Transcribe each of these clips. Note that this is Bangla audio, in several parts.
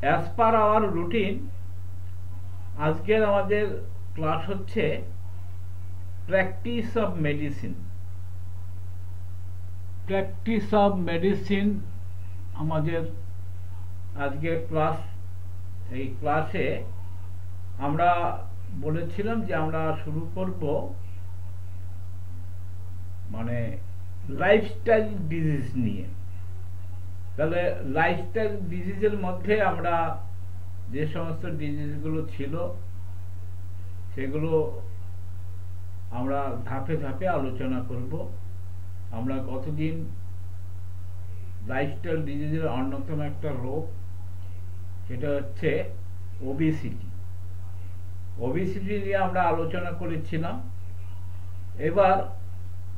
অ্যাজ পার আওয়ার রুটিন আজকের আমাদের ক্লাস হচ্ছে practice of medicine. Practice of medicine আমাদের আজকের ক্লাস। এই ক্লাসে আমরা বলেছিলাম যে আমরা শুরু করব মানে লাইফস্টাইল ডিজিজ নিয়ে। তাহলে লাইফস্টাইল ডিজিজের মধ্যে আমরা যে সমস্ত ডিজিজগুলো ছিল সেগুলো আমরা ধাপে ধাপে আলোচনা করব। আমরা গতদিন লাইফস্টাইল ডিজিজের অন্যতম একটা রোগ, সেটা হচ্ছে ওবেসিটি। ওবেসিটি নিয়ে আমরা আলোচনা করেছিলাম। এবার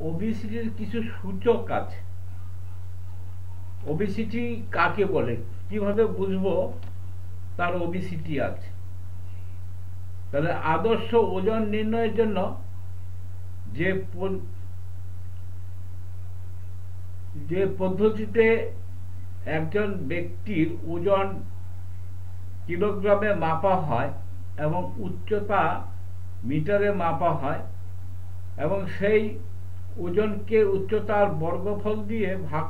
ওবেসিটির কিছু সূচক আছে। ওবেসিটি কাকে বলে, কিভাবে বুঝবো তার ওবেসিটি আছে? তাহলে আদর্শ ওজন নির্ণয়ের জন্য যে পদ্ধতিতে একজন ব্যক্তির ওজন কিলোগ্রামে মাপা হয় এবং উচ্চতা মিটারে মাপা হয় এবং সেই ওজনকে উচ্চতার বর্গফল দিয়ে ভাগ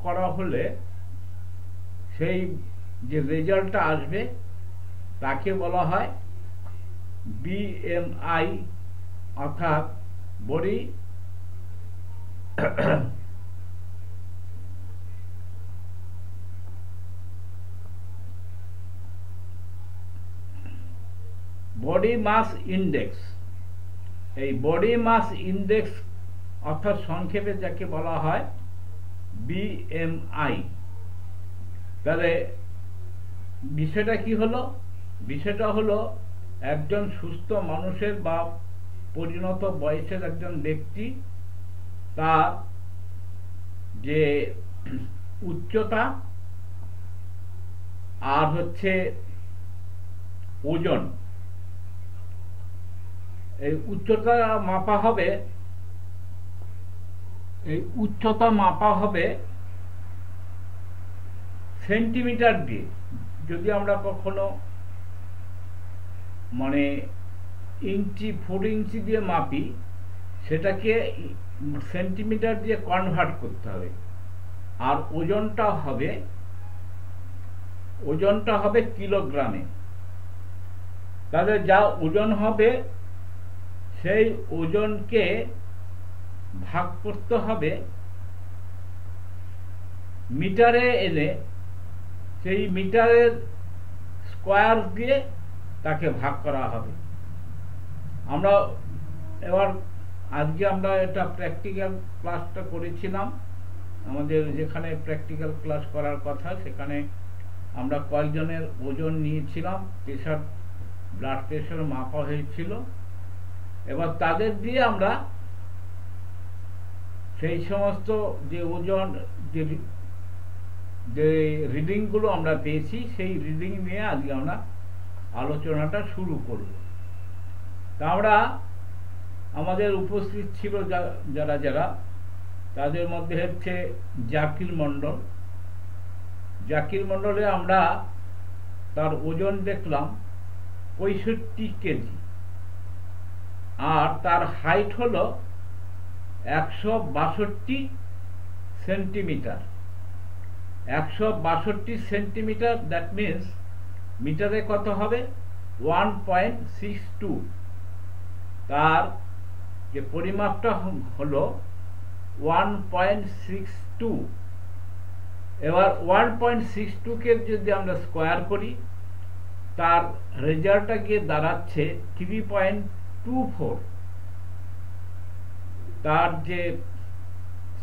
করা হলে সেই যে রেজাল্টটা আসবে তাকে বলা হয় বিএমআই, অর্থাৎ বডি বডি মাস ইন্ডেক্স। এই বডি মাস ইন্ডেক্স অর্থাৎ সংক্ষেপে যাকে বলা হয় বিএমআই। তাহলে বিষয়টা কি হলো? বিষয়টা হলো একজন সুস্থ মানুষের বা পরিণত বয়সের একজন ব্যক্তি, তার যে উচ্চতা আর হচ্ছে ওজন, এই উচ্চতা মাপা হবে সেন্টিমিটার দিয়ে। যদি আমরা কখনো মানে ইঞ্চি, ফুট ইঞ্চি দিয়ে মাপি, সেটাকে সেন্টিমিটার দিয়ে কনভার্ট করতে হবে। আর ওজনটা হবে কিলোগ্রামে। তাহলে যা ওজন হবে সেই ওজনকে ভাগ করতে হবে মিটারে এনে, সেই মিটারের স্কোয়ার দিয়ে তাকে ভাগ করা হবে। আজকে আমরা এটা প্র্যাকটিক্যাল ক্লাসটা করেছিলাম। আমাদের যেখানে প্র্যাকটিক্যাল ক্লাস করার কথা, সেখানে আমরা কয়েকজনের ওজন নিয়েছিলাম, ব্লাড প্রেশার মাপা হয়েছিল। এবার তাদের দিয়ে আমরা সেই সমস্ত যে ওজন যে রিডিংগুলো আমরা পেয়েছি, সেই রিডিং নিয়ে আজকে আমরা আলোচনাটা শুরু করব। তা আমরা আমাদের উপস্থিত ছিল যারা তাদের মধ্যে হচ্ছে জাকির মণ্ডলে আমরা তার ওজন দেখলাম 65 কেজি, আর তার হাইট হলো 162 সেন্টিমিটার। 162 সেন্টিমিটার, দ্যাট মিনস মিটারে কত হবে? 1.62। তার যে পরিমাপটা হলো 1.62। এবার 1.62 কে যদি আমরা স্কোয়ার করি, তার রেজাল্টটা গিয়ে দাঁড়াচ্ছে 3.24। তার যে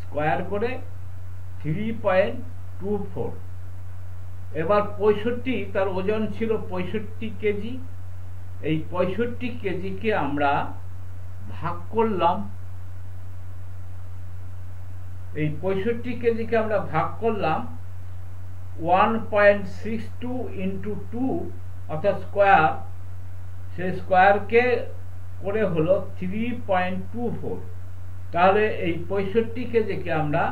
স্কোয়ার করে 3.24। এবার 65, তার ওজন ছিল 65 কেজি। এই 65 কেজিকে আমরা ভাগ করলাম, 1.62 ইন্টু 2 অর্থাৎ স্কোয়ার। সেই স্কোয়ারকে করে হলো 3.24। তাহলে এই 65 কেজিকে আমরা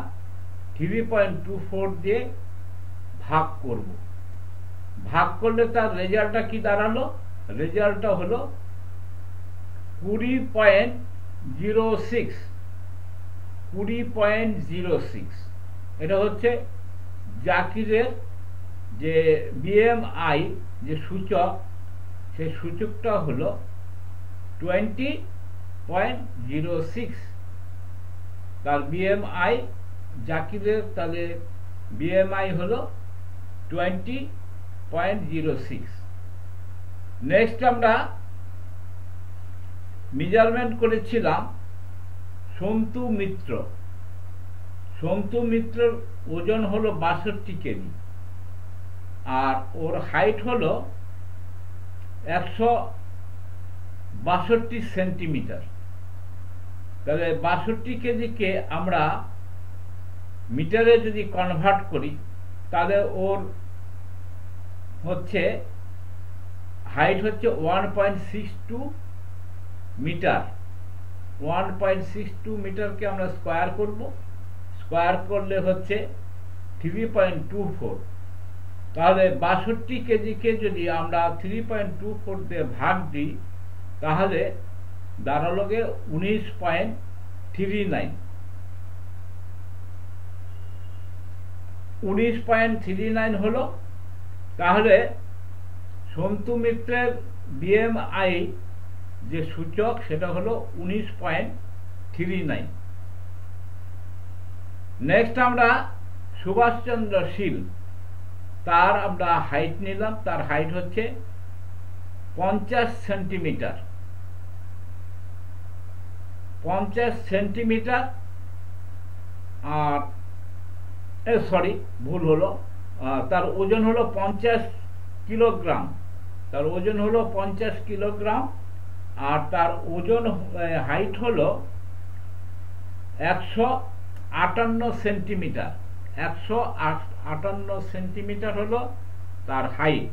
3.24 দিয়ে ভাগ করব। ভাগ করলে তার রেজাল্টটা কি দাঁড়ালো? রেজাল্টটা হলো 20.06। 20.06 এটা হচ্ছে জাকিরের যে বিএমআই যে সূচক, সেই সূচকটা হলো 20.06। তার বিএমআই জাকিরের তাহলে বিএমআই হলো 20.06। নেক্সট আমরা মেজারমেন্ট করেছিলাম সন্তু মিত্র। সন্তু মিত্রের ওজন হলো 62 কেজি, আর ওর হাইট হলো 162 সেন্টিমিটার। তাহলে 62 কেজিকে আমরা মিটারে যদি কনভার্ট করি, তাহলে ওর হচ্ছে হাইট হচ্ছে 1.62 মিটার। 1.62 মিটারকে আমরা স্কোয়ার করব, স্কোয়ার করলে হচ্ছে 3.24। তাহলে 62 কেজিকে যদি আমরা 3.24 দিয়ে ভাগ দিই, তাহলে দাঁড়ালো 19.39। 19.39 হলো। তাহলে সন্তু মিত্রের বিএমআই যে সূচক সেটা হলো 19.39। নেক্সট আমরা সুভাষচন্দ্র শীল, তার আমরা হাইট নিলাম। তার হাইট হচ্ছে 50 সেন্টিমিটার। 50 সেন্টিমিটার। আর সরি, ভুল হলো, তার ওজন হলো 50 কিলোগ্রাম। তার ওজন হলো 50 কিলোগ্রাম। আর তার ওজন হাইট হলো 158 সেন্টিমিটার। 158 সেন্টিমিটার হলো তার হাইট।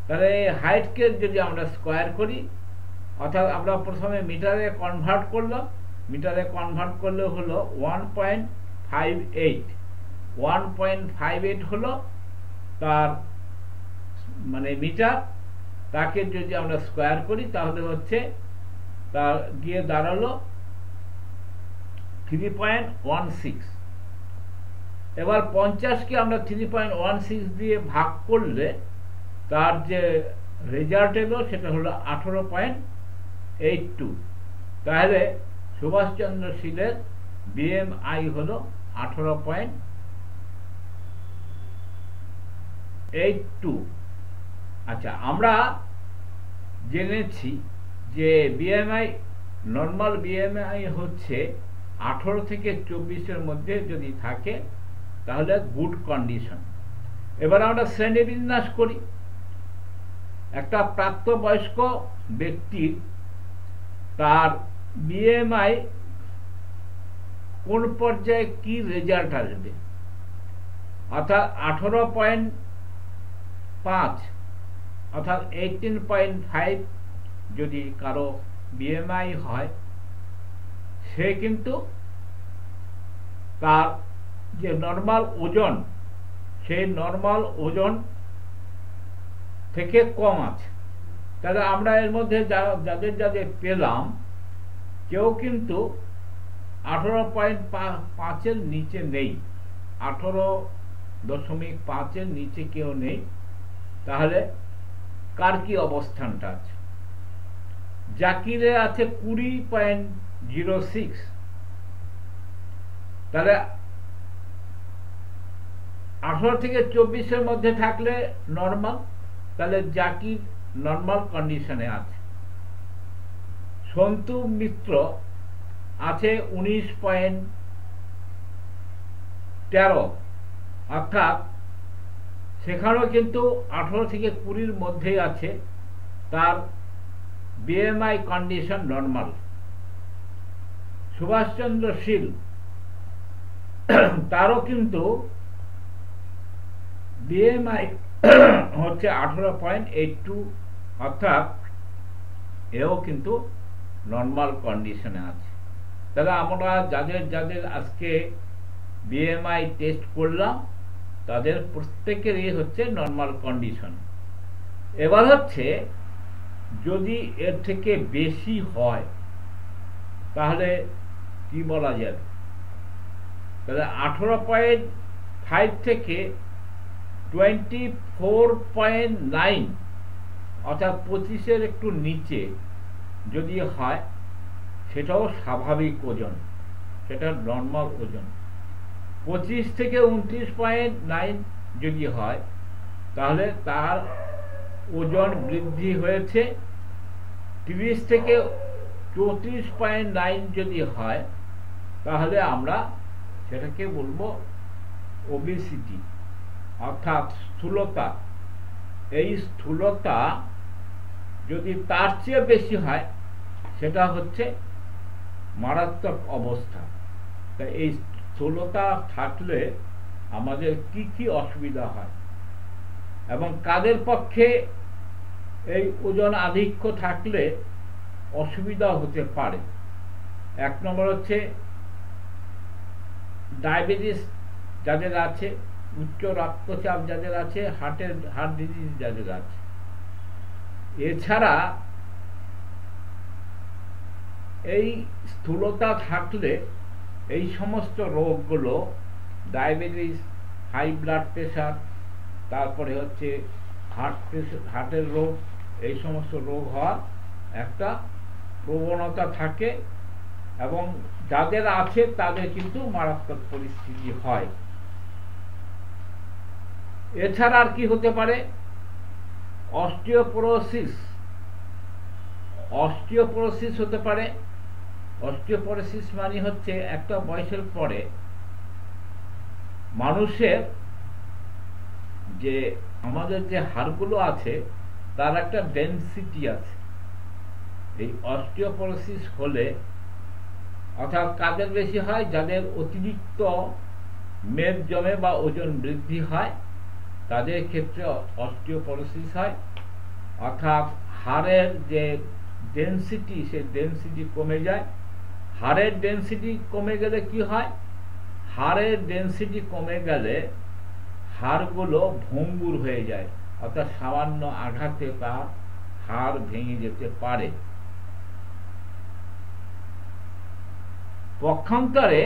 তাহলে এই হাইটকে যদি আমরা স্কোয়ার করি, অর্থাৎ আমরা প্রথমে মিটারে কনভার্ট করলাম, মিটারে কনভার্ট করলে হলো 1.58। 1.58 হলো তার মানে মিটার। তাকে যদি আমরা স্কোয়ার করি, তাহলে হচ্ছে তার গিয়ে দাঁড়ালো 3.16। এবার 50কে আমরা 3.16 দিয়ে ভাগ করলে তার যে রেজাল্ট এলো সেটা হলো 18.82। তাহলে সুভাষচন্দ্র শীলের বিএমআই হলো 18.82। আচ্ছা, আমরা জেনেছি যে বিএমআই, নর্মাল বিএমআই হচ্ছে 18 থেকে 24-এর মধ্যে যদি থাকে তাহলে গুড কন্ডিশন। এবার আমরা শ্রেণীবিন্যাস করি। একটা প্রাপ্তবয়স্ক ব্যক্তির তার বিএমআই কোন পর্যায়ে কি রেজাল্ট আসবে, অর্থাৎ 18.5 অর্থাৎ 18.5 যদি কারো বিএমআই হয়, সে কিন্তু তার যে নর্মাল ওজন, সেই নর্মাল ওজন থেকে কম আছে। তাহলে আমরা এর মধ্যে যাদের যাদের পেলাম, কেউ কিন্তু 18.5-এর নিচে নেই। 18.5-এর নিচে কেউ নেই। তাহলে কার কি অবস্থানটা আছে? জাকিরে আছে 20.06। তাহলে 18 থেকে 24-এর মধ্যে থাকলে নর্মাল, তাহলে জাকির নর্মাল কন্ডিশনে আছে। সন্তু মিত্র আছে 19.13, অর্থাৎ সেখানেও কিন্তু 18 থেকে 20-এর মধ্যেই আছে। তার বিএমআই কন্ডিশন নর্মাল। সুভাষচন্দ্র শীল, তারও কিন্তু বিএমআই হচ্ছে 18.82, অর্থাৎ এও কিন্তু নর্মাল কন্ডিশনে আছে। তাহলে আমরা যাদের যাদের আজকে বিএমআই টেস্ট করলাম, তাদের প্রত্যেকেরই হচ্ছে নর্মাল কন্ডিশন। এবার হচ্ছে যদি এর থেকে বেশি হয় তাহলে কি বলা যাবে, তাহলে 18.5 থেকে 24.9 অর্থাৎ 25-এর একটু নিচে যদি হয় সেটাও স্বাভাবিক ওজন, সেটা নর্মাল ওজন। 25 থেকে 29.9 যদি হয় তাহলে তার ওজন বৃদ্ধি হয়েছে। 30 থেকে 34.9 যদি হয় তাহলে আমরা সেটাকে বলবো ওবেসিটি অর্থাৎ স্থূলতা। এই স্থূলতা যদি তার চেয়ে বেশি হয় সেটা হচ্ছে মারাত্মক অবস্থা। তাই এই স্থূলতা থাকলে আমাদের কি কি অসুবিধা হয় এবং কাদের পক্ষে এই ওজন আধিক্য থাকলে অসুবিধা হতে পারে। 1 নম্বর হচ্ছে ডায়াবেটিস যাদের আছে, উচ্চ রক্তচাপ যাদের আছে, হার্ট ডিজিজ যাদের আছে। এছাড়া এই স্থূলতা থাকলে এই সমস্ত রোগগুলো, ডায়াবেটিস, হাই ব্লাড প্রেশার, তারপরে হচ্ছে হার্টের রোগ, এই সমস্ত রোগ হওয়ার একটা প্রবণতা থাকে এবং যাদের আছে তাদের কিন্তু মারাত্মক পরিস্থিতি হয়। এছাড়া আর কি হতে পারে, অস্টিওপোরোসিস হতে পারে। অস্টিওপোরোসিস মানে হচ্ছে একটা বয়সের পরে মানুষের যে আমাদের যে হাড়গুলো আছে তার একটা ডেনসিটি আছে। এই অস্টিওপোরোসিস হলে অর্থাৎ কাদের বেশি হয়, যাদের অতিরিক্ত মেদ জমে বা ওজন বৃদ্ধি হয় তাদের ক্ষেত্রে অস্টিওপোরোসিস হয়। অর্থাৎ হাড়ের যে ডেনসিটি, সেই ডেনসিটি কমে যায়। হাড়ের ডেনসিটি কমে গেলে কি হয়, হাড়ের ডেনসিটি কমে গেলে হাড়গুলো ভঙ্গুর হয়ে যায়, অর্থাৎ সামান্য আঘাতে তার হাড় ভেঙে যেতে পারে। পক্ষান্তরে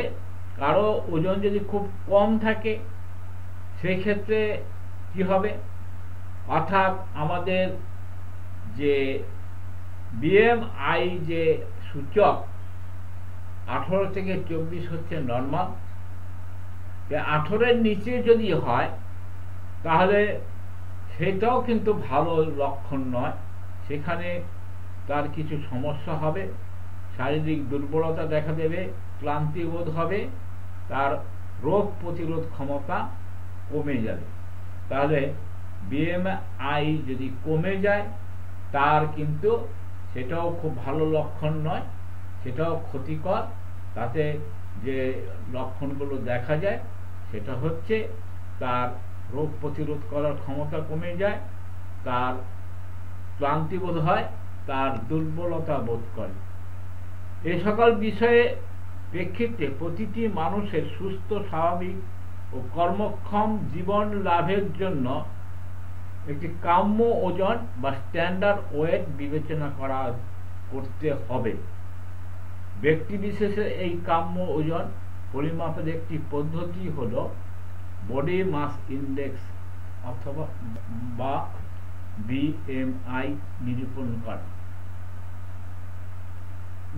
কারো ওজন যদি খুব কম থাকে সেই ক্ষেত্রে কি হবে, অর্থাৎ আমাদের যে বিএমআই যে সূচক 18 থেকে 24 হচ্ছে নর্মাল। 18-এর নিচে যদি হয় তাহলে সেটাও কিন্তু ভালো লক্ষণ নয়, সেখানে তার কিছু সমস্যা হবে, শারীরিক দুর্বলতা দেখা দেবে, ক্লান্তি বোধ হবে, তার রোগ প্রতিরোধ ক্ষমতা কমে যাবে। তাহলে বিএমআই যদি কমে যায় তার কিন্তু সেটাও খুব ভালো লক্ষণ নয়, সেটাও ক্ষতিকর। তাতে যে লক্ষণগুলো দেখা যায় সেটা হচ্ছে তার রোগ প্রতিরোধ করার ক্ষমতা কমে যায়, তার ক্লান্তি বোধ হয়, তার দুর্বলতা বোধ করে। এ সকল বিষয়ে প্রেক্ষিতে প্রতিটি মানুষের সুস্থ, স্বাভাবিক ও কর্মক্ষম জীবন লাভের জন্য একটি কাম্য ওজন বা স্ট্যান্ডার্ড ওয়েট বিবেচনা করতে হবে। ব্যক্তি বিশেষে এই কাম্য ওজন পরিমাপের একটি পদ্ধতি হল বডি মাস ইন্ডেক্স অথবা বা বিএমআই নিরূপণ করা।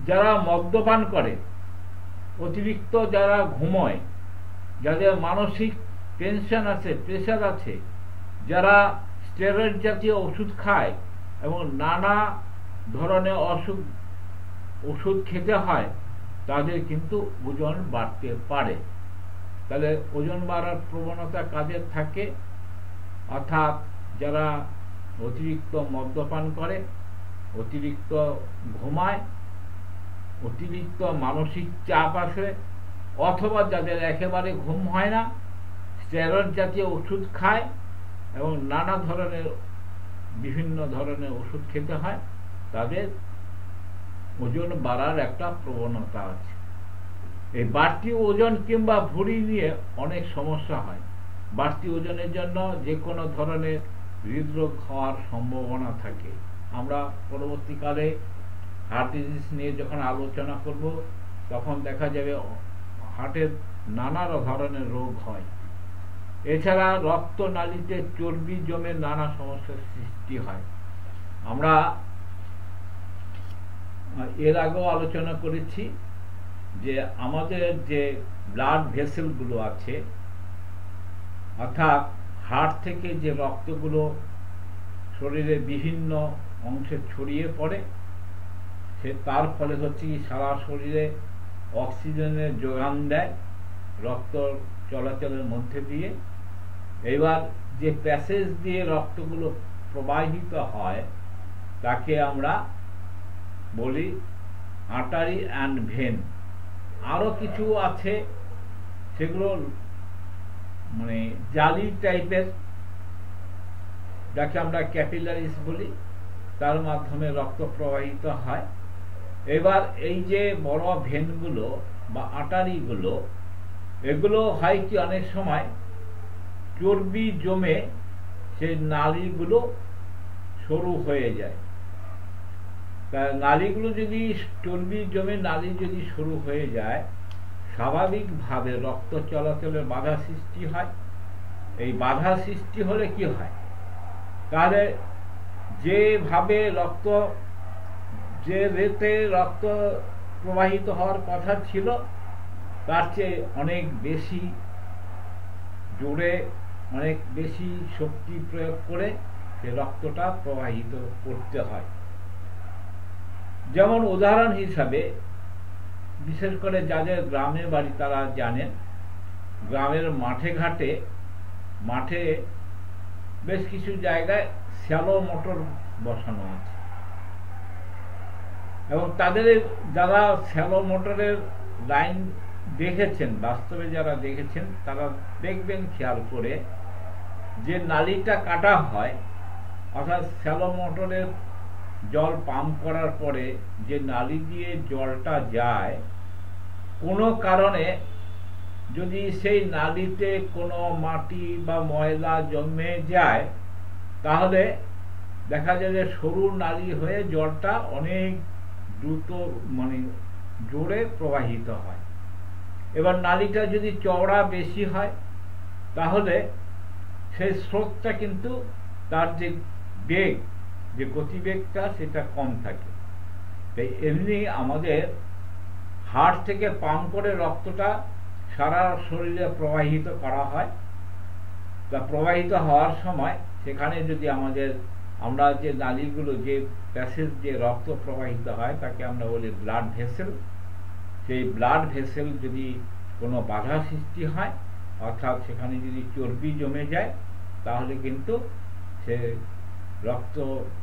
যারা মদ্যপান করে, অতিরিক্ত যারা ঘুমোয়, যাদের মানসিক টেনশন আছে, প্রেশার আছে, যারা স্টেরয়েড জাতীয় ওষুধ খায় এবং নানা ধরনের ওষুধ খেতে হয়, তাদের কিন্তু ওজন বাড়তে পারে। তাহলে ওজন বাড়ার প্রবণতা কাদের থাকে, অর্থাৎ যারা অতিরিক্ত মদ্যপান করে, অতিরিক্ত ঘুমায়, অতিরিক্ত মানসিক চাপ আসে, অথবা যাদের একেবারে ঘুম হয় না, স্টেরয়েড জাতীয় ওষুধ খায় এবং নানা ধরনের বিভিন্ন ধরনের ওষুধ খেতে হয়, তাদের ওজন বাড়ার একটা প্রবণতা আছে। এই বাড়তি ওজন কিংবা ভুঁড়ি নিয়ে অনেক সমস্যা হয়। বাড়তি ওজনের জন্য যে কোনো ধরনের হৃদরোগ হওয়ার সম্ভাবনা থাকে। আমরা পরবর্তীকালে হার্ট ডিজিজ নিয়ে যখন আলোচনা করব তখন দেখা যাবে হার্টের নানা ধরনের রোগ হয়। এছাড়া রক্তনালীতে চর্বি জমে নানা সমস্যার সৃষ্টি হয়। আমরা এর আগেও আলোচনা করেছি যে আমাদের যে ব্লাড ভেসেলগুলো আছে, অর্থাৎ হার্ট থেকে যে রক্তগুলো শরীরের বিভিন্ন অংশে ছড়িয়ে পড়ে, তার ফলে হচ্ছে কি সারা শরীরে অক্সিজেনের যোগান দেয় রক্ত চলাচলের মধ্যে দিয়ে। এবার যে প্যাসেজ দিয়ে রক্তগুলো প্রবাহিত হয় তাকে আমরা বলি আর্টারি অ্যান্ড ভেন। আরো কিছু আছে, সেগুলো মানে জালি টাইপের, যাকে আমরা ক্যাপিলারিস বলি, তার মাধ্যমে রক্ত প্রবাহিত হয়। এবার এই যে বড় ভেনগুলো বা আর্টারিগুলো, এগুলো হয় কি অনেক সময় চর্বি জমে সেই নালীগুলো সরু হয়ে যায়। তা নালীগুলো যদি চর্বি জমে নালী যদি সরু হয়ে যায়, স্বাভাবিকভাবে রক্ত চলাচলের বাধা সৃষ্টি হয়। এই বাধা সৃষ্টি হলে কি হয়, তাহলে যেভাবে যে রেটে রক্ত প্রবাহিত হওয়ার কথা ছিল তার চেয়ে অনেক বেশি জোরে, অনেক বেশি শক্তি প্রয়োগ করে সে রক্তটা প্রবাহিত করতে হয়। যেমন উদাহরণ হিসাবে, বিশেষ করে যাদের গ্রামে বাড়ি তারা জানেন, গ্রামের মাঠে বেশ কিছু জায়গায় শ্যালো মোটর বসানো আছে, এবং তাদের যারা শ্যালো মোটরের লাইন দেখেছেন, বাস্তবে যারা দেখেছেন তারা দেখবেন খেয়াল করে যে নালীটা কাটা হয়, অর্থাৎ শ্যালো মোটরের জল পাম্প করার পরে যে নালী দিয়ে জলটা যায়, কোনো কারণে যদি সেই নালীতে কোনো মাটি বা ময়লা জমে যায়, তাহলে দেখা যায় যে সরু নালী হয়ে জলটা অনেক দ্রুত মানে জোরে প্রবাহিত হয়। এবার নালীটা যদি চওড়া বেশি হয়, তাহলে সেই স্রোতটা কিন্তু তার যে বেগ, যে গতিবেগটা, সেটা কম থাকে। তাই এমনি আমাদের হার্ট থেকে পাম্প করে রক্তটা সারা শরীরে প্রবাহিত করা হয়। তা প্রবাহিত হওয়ার সময় সেখানে যদি আমরা যে নালীগুলো, যে প্যাসেজ যে রক্ত প্রবাহিত হয় তাকে আমরা বলি ব্লাড ভেসেল। সেই ব্লাড ভেসেল যদি কোনো বাধা সৃষ্টি হয়, অর্থাৎ সেখানে যদি চর্বি জমে যায়, তাহলে কিন্তু সে রক্ত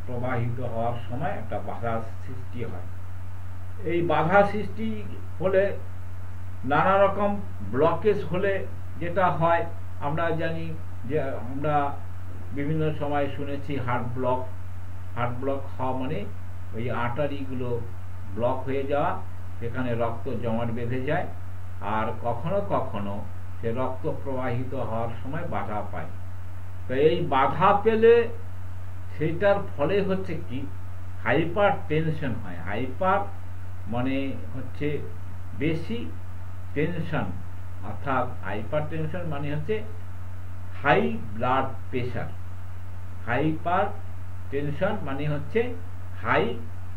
প্রবাহিত হওয়ার সময় একটা বাধা সৃষ্টি হয়। এই বাধা সৃষ্টি হলে, নানা রকম ব্লকেজ হলে যেটা হয়, আমরা জানি যে আমরা বিভিন্ন সময় শুনেছি হার্ট ব্লক হওয়া মানে ওই আর্টারিগুলো ব্লক হয়ে যাওয়া, সেখানে রক্ত জমাট বেঁধে যায়, আর কখনো কখনো সে রক্ত প্রবাহিত হওয়ার সময় বাধা পায়। তো এই বাধা পেলে সেটার ফলে হচ্ছে কি, হাইপার টেনশন হয়। হাইপার মানে হচ্ছে বেশি টেনশন, অর্থাৎ হাইপার টেনশন মানে হচ্ছে high blood pressure. Hypertension মানে হচ্ছে হাই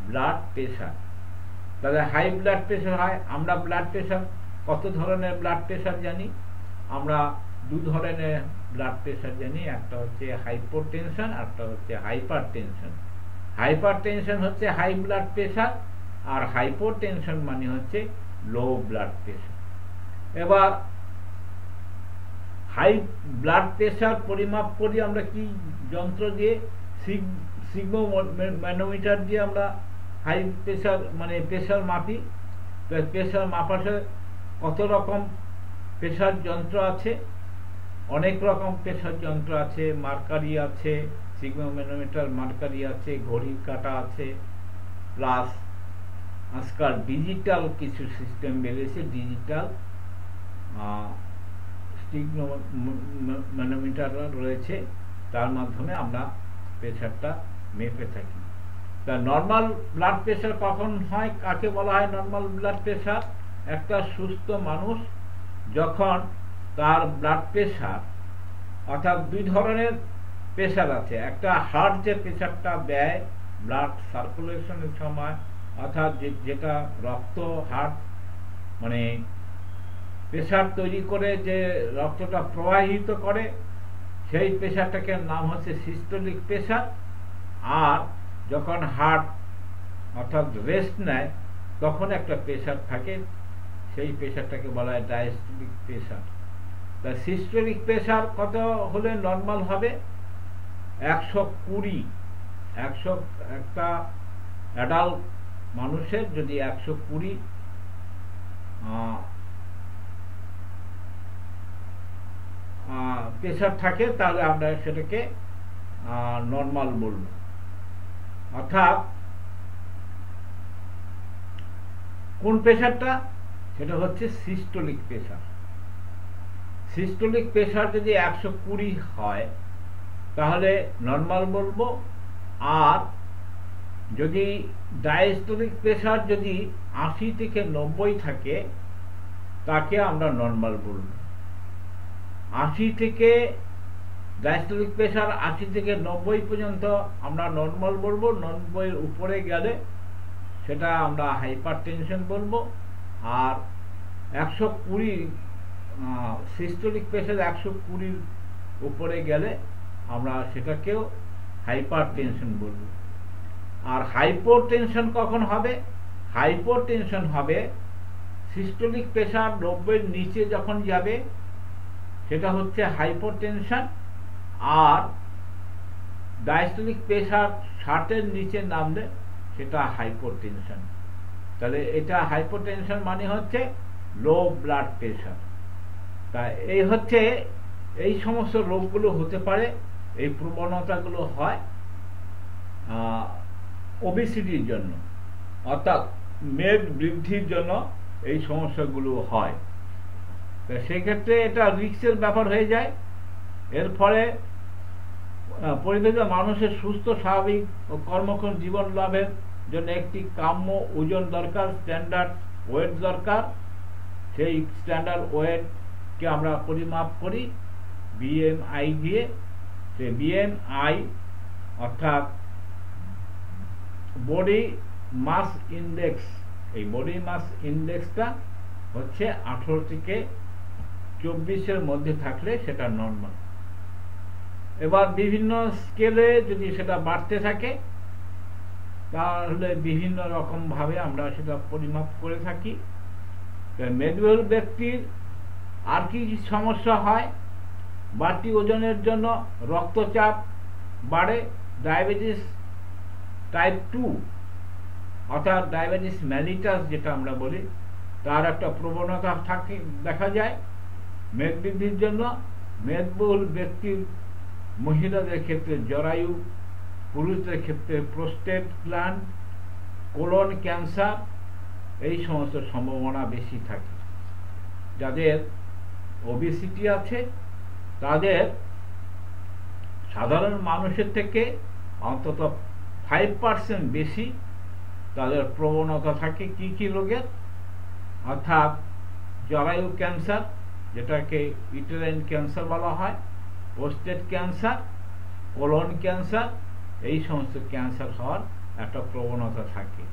ব্লাড প্রেশার। তাহলে হাই ব্লাড প্রেশার হয়। আমরা ব্লাড প্রেশার, কত ধরনের ব্লাড প্রেশার জানি? আমরা দু ধরনের ব্লাড প্রেশার জানি, একটা হচ্ছে হাইপোটেনশন, একটা হচ্ছে হাইপার টেনশন। হাইপার টেনশন হচ্ছে হাই ব্লাড প্রেশার, আর হাইপোটেনশন মানে হচ্ছে লো ব্লাড প্রেশার। এবার হাই ব্লাড প্রেশার পরিমাপ করি আমরা কি যন্ত্র দিয়ে? সিগমোম্যানোমিটার দিয়ে আমরা হাই প্রেশার মানে প্রেশার মাপি। তো প্রেশার মাপাতে কত রকম প্রেশার যন্ত্র আছে, অনেক রকম প্রেশার যন্ত্র আছে। মার্কারি আছে, সিগমোম্যানোমিটার মার্কারি আছে, ঘড়ি কাঁটা আছে, প্লাস আজকাল ডিজিটাল কিছু সিস্টেম বেরিয়েছে, ডিজিটাল ম্যানোমিটার রয়েছে, তার মাধ্যমে আমরা প্রেশারটা মেপে থাকি। তা নর্মাল ব্লাড প্রেশার কখন হয়, কাকে বলা হয় নর্মাল ব্লাড প্রেশার? একটা সুস্থ মানুষ যখন তার ব্লাড প্রেশার, অর্থাৎ দুই ধরনের প্রেশার আছে, একটা হার্ট যে প্রেশারটা দেয় ব্লাড সার্কুলেশনের সময়, অর্থাৎ যেটা রক্ত হার্ট মানে প্রেশার তৈরি করে যে রক্তটা প্রবাহিত করে, সেই প্রেশারটাকে নাম হচ্ছে সিস্টোলিক প্রেশার। আর যখন হার্ট অর্থাৎ রেস্ট নেয় তখন একটা প্রেশার থাকে, সেই প্রেশারটাকে বলা হয় ডায়াস্টোলিক প্রেশার। তা সিস্টোলিক প্রেশার কত হলে নর্মাল হবে? 120। একটা অ্যাডাল্ট মানুষের যদি 120 প্রেশার থাকে তাহলে আমরা সেটাকে নর্মাল বলব। অর্থাৎ কোন প্রেশারটা? সেটা হচ্ছে সিস্টোলিক প্রেশার। সিস্টোলিক প্রেশার যদি 120 হয় তাহলে নর্মাল বলবো, আর যদি ডায়াস্টোলিক প্রেশার যদি 80 থেকে 90 থাকে তাকে আমরা নর্মাল বলবো। 80 থেকে ডায়াস্টোলিক প্রেশার 80 থেকে 90 পর্যন্ত আমরা নর্মাল বলবো, 90 উপরে গেলে সেটা আমরা হাইপার টেনশন বলবো। আর 120 সিস্টোলিক প্রেশার 120 উপরে গেলে আমরা সেটাকেও হাইপার টেনশন বলবো। আর হাইপোটেনশন কখন হবে? হাইপোটেনশন হবে সিস্টোলিক প্রেশার 90-এর নিচে যখন যাবে সেটা হচ্ছে হাইপোটেনশন, আর ডায়াস্টোলিক প্রেশার 60-এর নিচে নামলে সেটা হাইপোটেনশন। তাহলে এটা হাইপোটেনশন মানে হচ্ছে লো ব্লাড প্রেশার। তা এই হচ্ছে এই সমস্ত রোগগুলো হতে পারে, এই প্রবণতাগুলো হয় ওবেসিটির জন্য, অর্থাৎ মেদ বৃদ্ধির জন্য এই সমস্যাগুলো হয়। তো সেক্ষেত্রে এটা রিস্কের ব্যাপার হয়ে যায়। এর ফলে পরিবেশে মানুষের সুস্থ স্বাভাবিক ও কর্মক্ষম জীবন লাভের জন্য একটি কাম্য ওজন দরকার, স্ট্যান্ডার্ড ওয়েট দরকার। সেই স্ট্যান্ডার্ড ওয়েটকে আমরা পরিমাপ করি বিএমআই দিয়ে। সেই বিএমআই অর্থাৎ বডি মাস ইন্ডেক্স, এই বডি মাস ইন্ডেক্সটা হচ্ছে 18 থেকে 24-এর মধ্যে থাকলে সেটা নর্মাল। এবার বিভিন্ন স্কেলে যদি সেটা বাড়তে থাকে তাহলে বিভিন্ন রকম ভাবে আমরা সেটা পরিমাপ করে থাকি। মেদবহুল ব্যক্তির আর কি সমস্যা হয়? বাড়তি ওজনের জন্য রক্তচাপ বাড়ে, ডায়াবেটিস টাইপ 2 অর্থাৎ ডায়াবেটিস মেলিটাস যেটা আমরা বলি, তার একটা প্রবণতা থাকে দেখা যায়। মেদ বৃদ্ধির জন্য মেদবহুল ব্যক্তির মহিলাদের ক্ষেত্রে জরায়ু, পুরুষদের ক্ষেত্রে প্রোস্টেট গ্ল্যান্ড, কোলন ক্যান্সার, এই সমস্ত সম্ভাবনা বেশি থাকে। যাদের ওবেসিটি আছে তাদের সাধারণ মানুষের থেকে অন্তত 5% বেশি তাদের প্রবণতা থাকে কি কি রোগের? অর্থাৎ জরায়ু ক্যান্সার, যেটাকে ইউটেরাইন ক্যান্সার বলা হয়, প্রোস্টেট ক্যান্সার, কোলন ক্যান্সার, এই সমস্ত ক্যান্সার হওয়ার একটা প্রবণতা থাকে।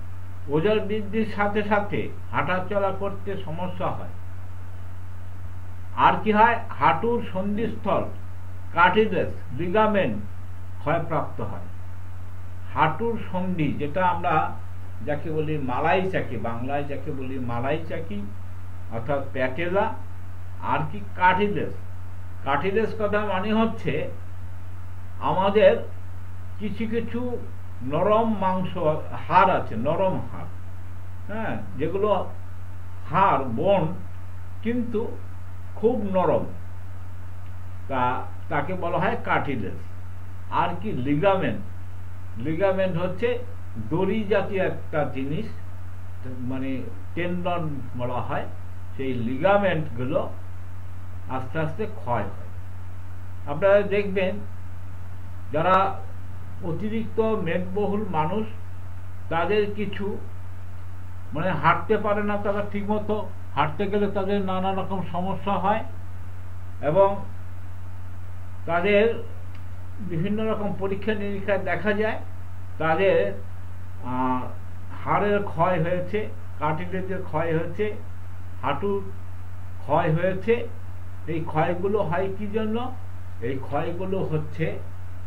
ওজন বৃদ্ধির সাথে সাথে হাঁটা চলা করতে সমস্যা হয়। আর কি হয়? হাঁটুর সন্ধিস্থল কার্টিলেজ লিগামেন্ট ক্ষয়প্রাপ্ত হয়। হাঁটুর সন্ধি যেটা আমরা যাকে বলি মালাই চাকি, বাংলায় যাকে বলি মালাই চাকি অর্থাৎ প্যাটেলা, আর কি কার্টিলেজ। কার্টিলেজ কথা মানে হচ্ছে আমাদের কিছু কিছু নরম মাংস হাড় আছে, নরম হাড়, হ্যাঁ, যেগুলো হাড় বোন কিন্তু খুব নরম, তাকে বলা হয় কার্টিলেজ। আর কি লিগামেন্ট। লিগামেন্ট হচ্ছে দড়ি জাতীয় একটা জিনিস, মানে টেন্ডন বলা হয়। সেই লিগামেন্টগুলো আস্তে আস্তে ক্ষয় হয়। আপনারা দেখবেন যারা অতিরিক্ত মেদবহুল মানুষ, তাদের কিছু মানে হাঁটতে পারে না, তারা ঠিকমতো হাঁটতে গেলে তাদের নানা রকম সমস্যা হয় এবং তাদের বিভিন্ন রকম পরীক্ষা নিরীক্ষায় দেখা যায় তাদের হাড়ের ক্ষয় হয়েছে, কার্টিলেজের ক্ষয় হয়েছে, হাঁটুর ক্ষয় হয়েছে। এই ক্ষয়গুলো হয় কি জন্য? এই ক্ষয়গুলো হচ্ছে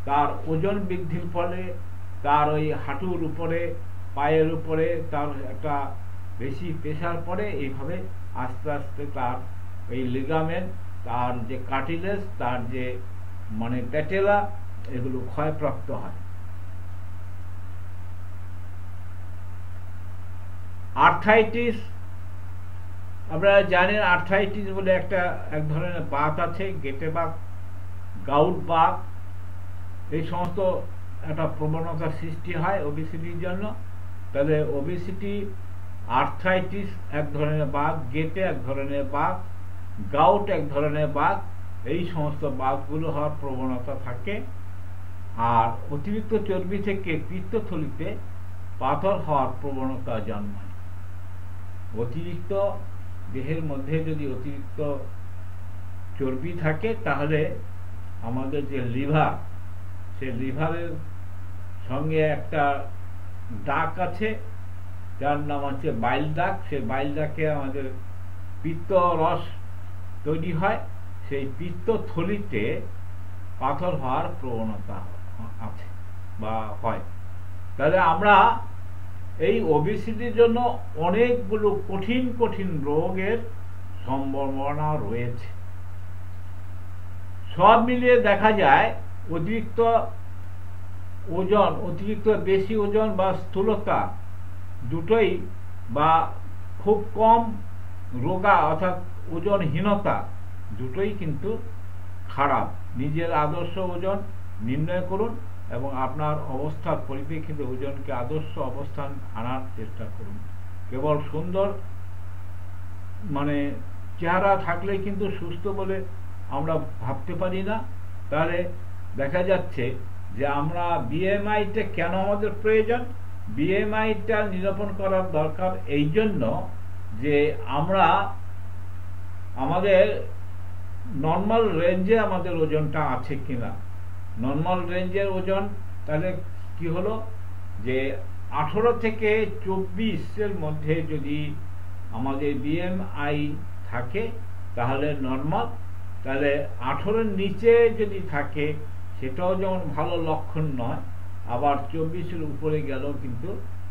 তার ওজন বৃদ্ধির ফলে, তার ওই হাঁটুর উপরে, পায়ের উপরে তার একটা বেশি প্রেশার পড়ে। এইভাবে আস্তে আস্তে তার এই লিগামেন্ট, তার যে কার্টিলেজ, তার যে মানে প্যাটেলা, এগুলো ক্ষয়প্রাপ্ত হয়। আর্থ্রাইটিস, আপনারা জানেন আর্থ্রাইটিস বলে এক ধরনের বাত আছে, গেটে বাত, গাউট বাত। এই সমস্ত একটা প্রবণতা সৃষ্টি হয় ওবেসিটির জন্য। তাহলে ওবেসিটি, আর্থ্রাইটিস এক ধরনের বাত, গেটে এক ধরনের বাত, গাউট এক ধরনের বাত, এই সমস্ত বাতগুলো হওয়ার প্রবণতা থাকে। আর অতিরিক্ত চর্বি থেকে পিত্তথলিতে পাথর হওয়ার প্রবণতা জন্মায়। অতিরিক্ত দেহের মধ্যে যদি অতিরিক্ত চর্বি থাকে তাহলে আমাদের যে লিভার, সে লিভারের সঙ্গে একটা ডাক আছে, যার নাম হচ্ছে বাইল ডাক। সেই বাইল ডাকে আমাদের পিত্ত রস তৈরি হয়, সেই পিত্তথলিতে পাথর হওয়ার প্রবণতা আছে বা হয়। তাহলে আমরা এই ওবেসিটির জন্য অনেকগুলো কঠিন কঠিন রোগের সম্ভাবনা রয়েছে। সব মিলিয়ে দেখা যায় অতিরিক্ত ওজন, অতিরিক্ত বেশি ওজন বা স্থূলতা দুটোই, বা খুব কম রোগা অর্থাৎ ওজনহীনতা, দুটোই কিন্তু খারাপ। নিজের আদর্শ ওজন নির্ণয় করুন এবং আপনার অবস্থার পরিপ্রেক্ষিতে ওজনকে আদর্শ অবস্থান আনার চেষ্টা করুন। কেবল সুন্দর মানে চেহারা থাকলে কিন্তু সুস্থ বলে আমরা ভাবতে পারি না। তাহলে দেখা যাচ্ছে যে আমরা বিএমআইটা কেন আমাদের প্রয়োজন? বিএমআইটা নিরূপণ করার দরকার এই জন্য যে আমরা আমাদের নর্মাল রেঞ্জে আমাদের ওজনটা আছে কিনা। নর্মাল রেঞ্জের ওজন তাহলে কি হলো, যে 18 থেকে 24-এর মধ্যে যদি আমাদের বিএমআই থাকে তাহলে নর্মাল। তাহলে 18-এর নিচে যদি থাকে সেটাও যেমন ভালো লক্ষণ নয়, আবার 24-এর উপরে গেলেও কিন্তু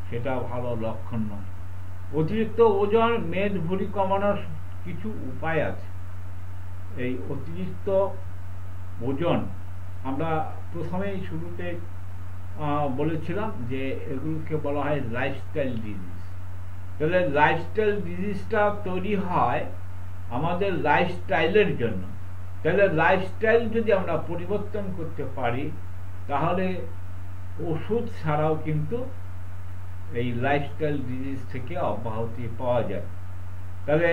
সেটা ভালো লক্ষণ নয়। অতিরিক্ত ওজন, মেদ, ভুঁড়ি কমানোর কিছু উপায় আছে। এই অতিরিক্ত ওজন আমরা প্রথমেই শুরুতে বলেছিলাম যে এগুলোকে বলা হয় লাইফস্টাইল ডিজিজ। তাহলে লাইফস্টাইল ডিজিজটা তৈরি হয় আমাদের লাইফস্টাইলের জন্য। তাহলে লাইফস্টাইল যদি আমরা পরিবর্তন করতে পারি তাহলে ওষুধ ছাড়াও কিন্তু এই লাইফস্টাইল ডিজিজ থেকে অব্যাহতি পাওয়া যায়। তাহলে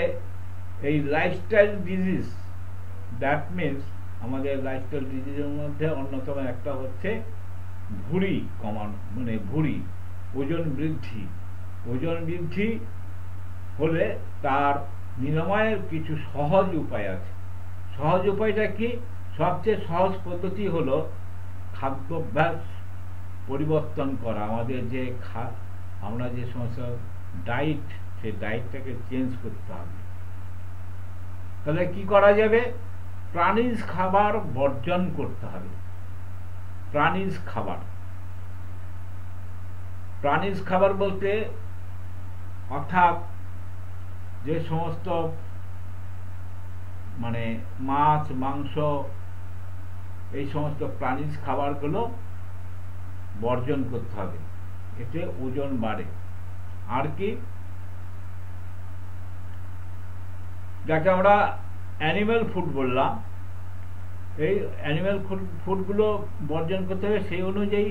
এই লাইফস্টাইল ডিজিজ, দ্যাট মিনস আমাদের লাইফস্টাইল ডিজিজের মধ্যে অন্যতম একটা হচ্ছে ভুঁড়ি কমানো, মানে ভুঁড়ি, ওজন বৃদ্ধি। ওজন বৃদ্ধি হলে তার নিরাময়ের কিছু সহজ উপায় আছে। সহজ উপায়টা কি? সবচেয়ে সহজ পদ্ধতি হলো খাদ্যাভ্যাস পরিবর্তন করা। আমাদের যে আমরা যে সমস্ত ডায়েট, সেই ডায়েটটাকে চেঞ্জ করতে হবে। তাহলে কি করা যাবে? প্রাণীজ খাবার বর্জন করতে হবে। প্রাণীজ খাবার, প্রাণীজ খাবার বলতে অর্থাৎ যে সমস্ত মানে মাছ, মাংস, এই সমস্ত প্রাণীজ খাবারগুলো বর্জন করতে হবে, এতে ওজন বাড়ে। আর কি? যাকে আমরা অ্যানিম্যাল ফুড বললাম, এই অ্যানিম্যাল ফুডগুলো বর্জন করতে হবে। সেই অনুযায়ী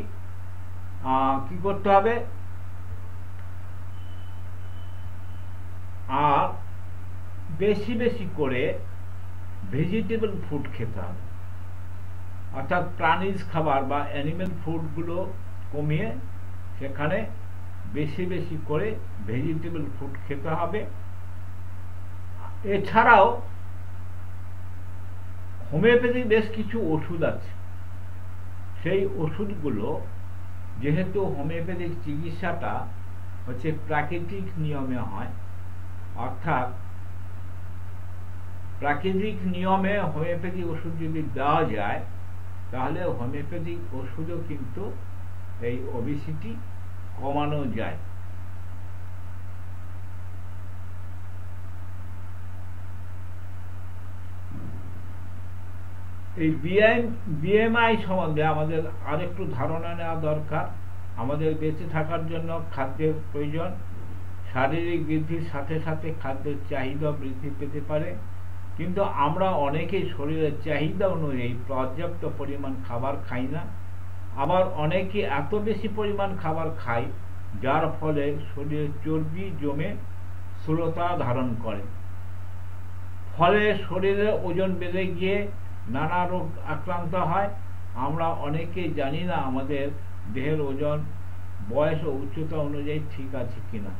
কি করতে হবে? আর বেশি বেশি করে ভেজিটেবল ফুড খেতে হবে, অর্থাৎ প্রাণীজ খাবার বা অ্যানিমেল ফুডগুলো কমিয়ে সেখানে বেশি বেশি করে ভেজিটেবল ফুড খেতে হবে। এছাড়াও হোমিওপ্যাথি বেশ কিছু ওষুধ আছে, সেই ওষুধগুলো যেহেতু হোমিওপ্যাথিক চিকিৎসাটা হচ্ছে প্রাকৃতিক নিয়মে হয়, অর্থাৎ প্রাকৃতিক নিয়মে হোমিওপ্যাথি ওষুধ যদি দেওয়া যায় তাহলে হোমিওপ্যাথিক ওষুধও কিন্তু এই ওবেসিটি কমানো যায়। এই বিএমআই সম্বন্ধে আমাদের আরেকটু ধারণা নেওয়া দরকার। আমাদের বেঁচে থাকার জন্য খাদ্যের প্রয়োজন, শারীরিক বৃদ্ধির সাথে সাথে খাদ্যের চাহিদা বৃদ্ধি পেতে পারে, কিন্তু আমরা অনেকেই শরীরের চাহিদা অনুযায়ী পর্যাপ্ত পরিমাণ খাবার খাই না, আবার অনেকে এত বেশি পরিমাণ খাবার খাই যার ফলে শরীরে চর্বি জমে স্থূলতা ধারণ করে, ফলে শরীরের ওজন বেড়ে গিয়ে নানা রোগ আক্রান্ত হয়। আমরা অনেকেই জানি না আমাদের দেহের ওজন বয়স ও উচ্চতা অনুযায়ী ঠিক আছে কিনা।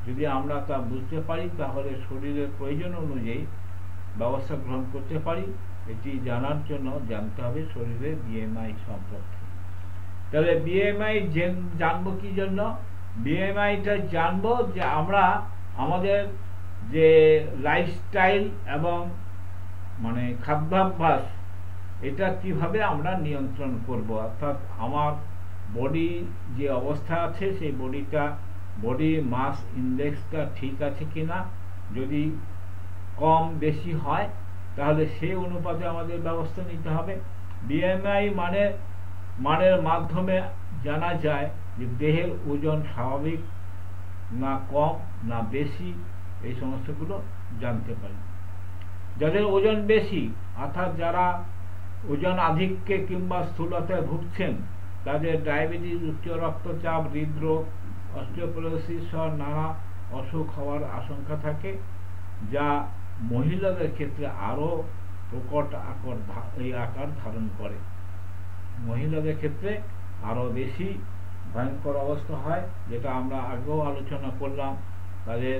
যদি আমরা তা বুঝতে পারি তাহলে শরীরের প্রয়োজন অনুযায়ী ব্যবস্থা গ্রহণ করতে পারি। এটি জানার জন্য জানতে হবে শরীরের বিএমআই সম্পর্কে। তাহলে বিএমআই জানবো কি জন্য? বিএমআইটা জানবো যে আমরা আমাদের যে লাইফস্টাইল এবং মানে খাদ্যাভ্যাস এটা কিভাবে আমরা নিয়ন্ত্রণ করব, অর্থাৎ আমার বডি যে অবস্থা আছে সেই বডি মাস ইন্ডেক্সটা ঠিক আছে কিনা। যদি কম বেশি হয় তাহলে সেই অনুপাতে আমাদের ব্যবস্থা নিতে হবে। বিএমআই মানের মাধ্যমে জানা যায় যে দেহের ওজন স্বাভাবিক না কম না বেশি, এই সমস্তগুলো জানতে পারি। যাদের ওজন বেশি অর্থাৎ যারা ওজন আধিক্যে কিংবা স্থূলতায় ভুগছেন তাদের ডায়াবেটিস, উচ্চ রক্তচাপ, হৃদরোগ, অস্টিওপোরোসিস সহ নানা অসুখ হওয়ার আশঙ্কা থাকে, যা মহিলাদের ক্ষেত্রে আরো প্রকট আকার ধারণ করে। মহিলাদের ক্ষেত্রে আরো বেশি ভয়ঙ্কর অবস্থা হয়, যেটা আমরা আগেও আলোচনা করলাম। তাদের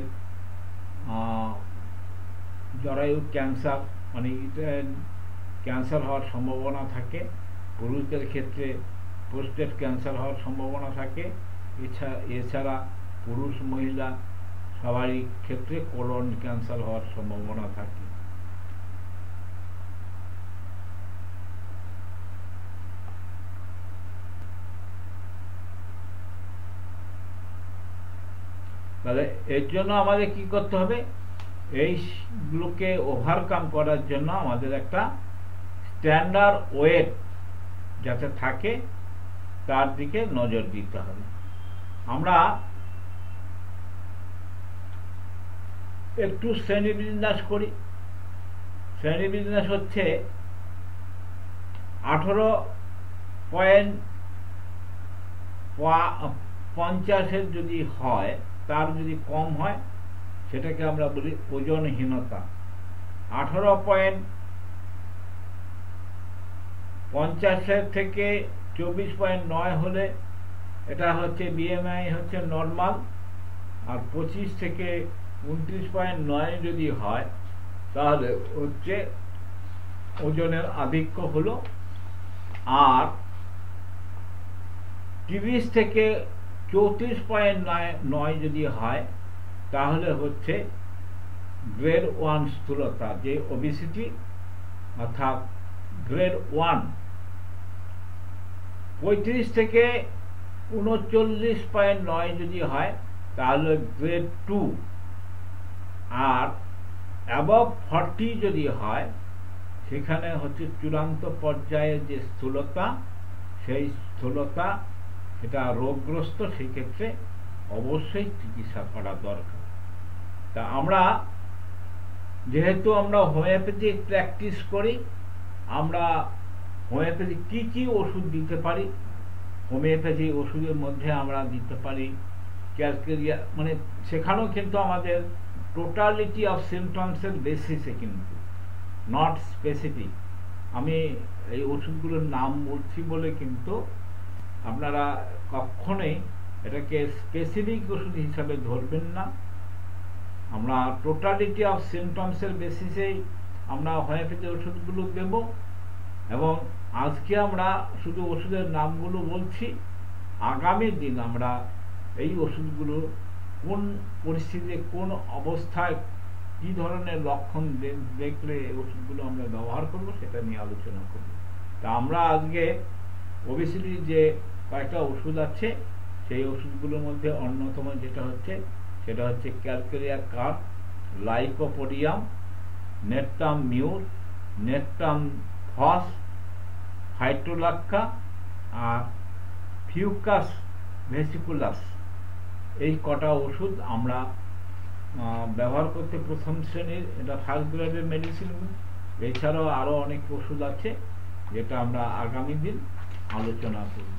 জরায়ু ক্যান্সার মানে ক্যান্সার হওয়ার সম্ভাবনা থাকে, পুরুষদের ক্ষেত্রে প্রোস্টেট ক্যান্সার হওয়ার সম্ভাবনা থাকে। এছাড়া পুরুষ মহিলা সবারই ক্ষেত্রে কোলন ক্যান্সার হওয়ার সম্ভাবনা থাকে। তাহলে এর জন্য আমাদের কি করতে হবে? এইগুলোকে ওভারকাম করার জন্য আমাদের একটা স্ট্যান্ডার্ড ওয়েট যাতে থাকে তার দিকে নজর দিতে হবে। আমরা একটু শ্রেণীবিন্যাস করি। শ্রেণীবিন্যাস হচ্ছে 18.50 যদি হয়, তার যদি কম হয় সেটাকে আমরা বলি ওজনহীনতা। 18.50 থেকে 24.9 হলে এটা হচ্ছে বিএমআই হচ্ছে নর্মাল, আর 25 থেকে 29.9 যদি হয় তাহলে হচ্ছে ওজনের আধিক্য হলো। আর 30 থেকে 34.9 যদি হয় তাহলে হচ্ছে গ্রেড 1 স্থূলতা, যে ওবেসিটি অর্থাৎ গ্রেড 1। 35 থেকে 39.9 যদি হয় তাহলে গ্রেড 2। আর অ্যাবভ 40 যদি হয় সেখানে হচ্ছে চূড়ান্ত পর্যায়ের যে স্থূলতা, সেই স্থূলতা সেটা রোগগ্রস্ত, সেই ক্ষেত্রে অবশ্যই চিকিৎসা করা দরকার। তা যেহেতু আমরা হোমিওপ্যাথিক প্র্যাকটিস করি, আমরা হোমিওপ্যাথি কি কি ওষুধ দিতে পারি? হোমিওপ্যাথি ওষুধের মধ্যে আমরা দিতে পারি ক্যালকেরিয়া, মানে সেখানেও কিন্তু আমাদের টোটালিটি অফ সিমটমসের বেসিসে কিন্তু নট স্পেসিফিক। আমি এই ওষুধগুলোর নাম বলছি বলে কিন্তু আপনারা কখনোই এটাকে স্পেসিফিক ওষুধ হিসাবে ধরবেন না। আমরা টোটালিটি অফ সিমটমসের বেসিসেই আমরা হোমিওপ্যাথি ওষুধগুলো দেব, এবং আজকে আমরা শুধু ওষুধের নামগুলো বলছি। আগামী দিন আমরা এই ওষুধগুলো কোন পরিস্থিতিতে, কোন অবস্থায়, কি ধরনের লক্ষণ দেখলে এই ওষুধগুলো আমরা ব্যবহার করব সেটা নিয়ে আলোচনা করব। তা আমরা আজকে ওবেসিটির যে কয়েকটা ওষুধ আছে সেই ওষুধগুলোর মধ্যে অন্যতম যেটা হচ্ছে সেটা হচ্ছে ক্যালকেরিয়া কার্ব, লাইকোপোডিয়াম, নেট্টাম মিউর, নেট্টাম ফস, ফাইটোলাক্কা আর ফিউকাস ভেসিকুলাস। এই কটা ওষুধ আমরা ব্যবহার করতে প্রথম শ্রেণীর, এটা ফার্স্ট গ্রেডের মেডিসিন। এছাড়াও আরও অনেক ওষুধ আছে যেটা আমরা আগামী দিন আলোচনা করব।